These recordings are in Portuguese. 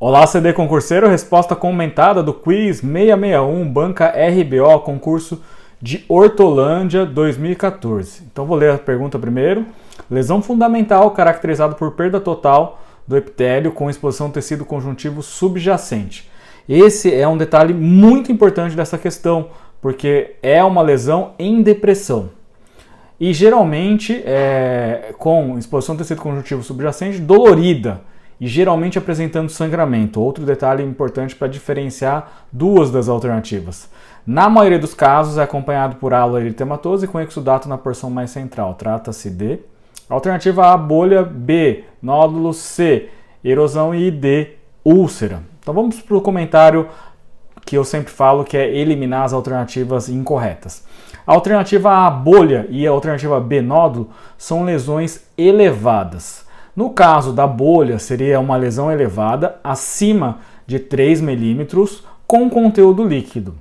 Olá, CD concurseiro, resposta comentada do quiz 661, banca RBO, concurso de Hortolândia 2014. Então vou ler a pergunta primeiro. Lesão fundamental caracterizada por perda total do epitélio com exposição ao tecido conjuntivo subjacente. Esse é um detalhe muito importante dessa questão, porque é uma lesão em depressão. E geralmente com exposição ao tecido conjuntivo subjacente dolorida e geralmente apresentando sangramento. Outro detalhe importante para diferenciar duas das alternativas. Na maioria dos casos é acompanhado por aloeritematose com exudato na porção mais central. Trata-se de alternativa A, bolha, B, nódulo, C, erosão e D, úlcera. Então vamos para o comentário que eu sempre falo, que é eliminar as alternativas incorretas. A alternativa A, bolha, e a alternativa B, nódulo, são lesões elevadas. No caso da bolha, seria uma lesão elevada acima de 3 milímetros com conteúdo líquido.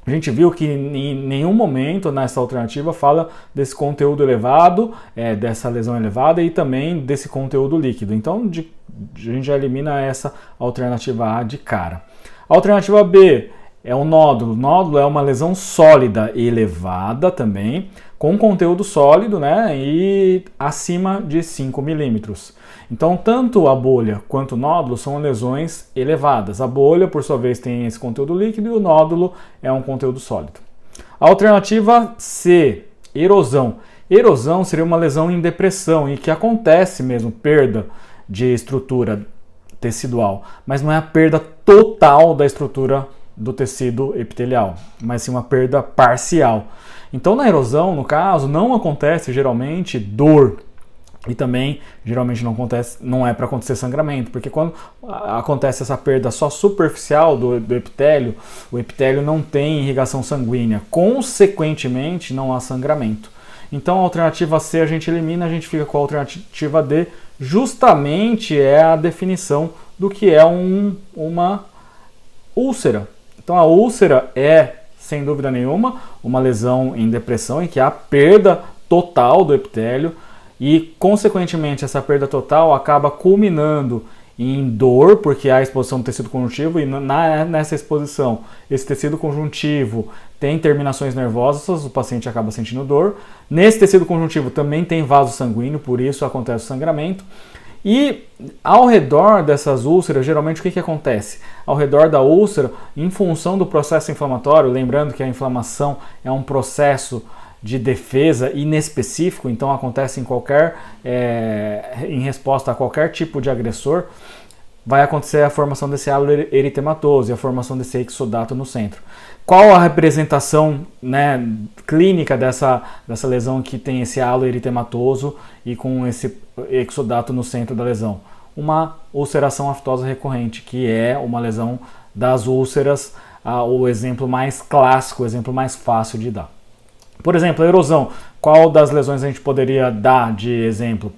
A gente viu que em nenhum momento nessa alternativa fala desse conteúdo elevado, dessa lesão elevada e também desse conteúdo líquido. Então a gente já elimina essa alternativa A de cara. A alternativa B é o nódulo. O nódulo é uma lesão sólida elevada também, com conteúdo sólido, né, e acima de 5 milímetros. Então, tanto a bolha quanto o nódulo são lesões elevadas. A bolha, por sua vez, tem esse conteúdo líquido e o nódulo é um conteúdo sólido. A alternativa C, erosão. Erosão seria uma lesão em depressão e que acontece mesmo, perda de estrutura tecidual, mas não é a perda total da estrutura do tecido epitelial, mas sim uma perda parcial. Então, na erosão, no caso, não acontece geralmente dor e também geralmente não é para acontecer sangramento, porque quando acontece essa perda só superficial do epitélio, o epitélio não tem irrigação sanguínea, consequentemente não há sangramento. Então, a alternativa C a gente elimina, a gente fica com a alternativa D, justamente é a definição do que é uma úlcera. Então, a úlcera é, sem dúvida nenhuma, uma lesão em depressão em que há perda total do epitélio e, consequentemente, essa perda total acaba culminando em dor, porque há exposição do tecido conjuntivo e nessa exposição, esse tecido conjuntivo tem terminações nervosas, o paciente acaba sentindo dor. Nesse tecido conjuntivo também tem vaso sanguíneo, por isso acontece o sangramento. E ao redor dessas úlceras, geralmente o que acontece? Ao redor da úlcera, em função do processo inflamatório, lembrando que a inflamação é um processo de defesa inespecífico, então acontece em resposta a qualquer tipo de agressor, vai acontecer a formação desse aloeritematose, a formação desse exudato no centro. Qual a representação, né, clínica dessa lesão que tem esse aloeritematoso e com esse exudato no centro da lesão? Uma ulceração aftosa recorrente, que é uma lesão das úlceras, o exemplo mais clássico, o exemplo mais fácil de dar. Por exemplo, a erosão. Qual das lesões a gente poderia dar de exemplo?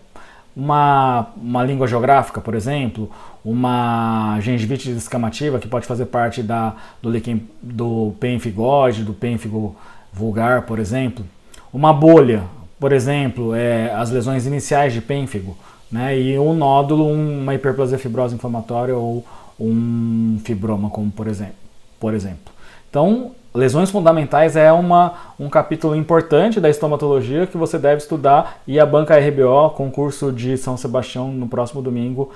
Uma língua geográfica, por exemplo, uma gengivite descamativa, que pode fazer parte do pênfigoide, do pênfigo vulgar, por exemplo. Uma bolha, por exemplo, as lesões iniciais de pênfigo, né? E um nódulo, uma hiperplasia fibrosa inflamatória ou um fibroma, como por exemplo. Então, lesões fundamentais é um capítulo importante da estomatologia que você deve estudar, e a banca RBO, concurso de São Sebastião, no próximo domingo,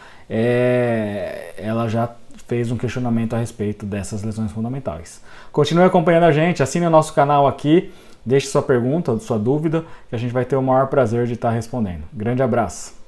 ela já fez um questionamento a respeito dessas lesões fundamentais. Continue acompanhando a gente, assine o nosso canal aqui, deixe sua pergunta, sua dúvida, que a gente vai ter o maior prazer de estar respondendo. Grande abraço!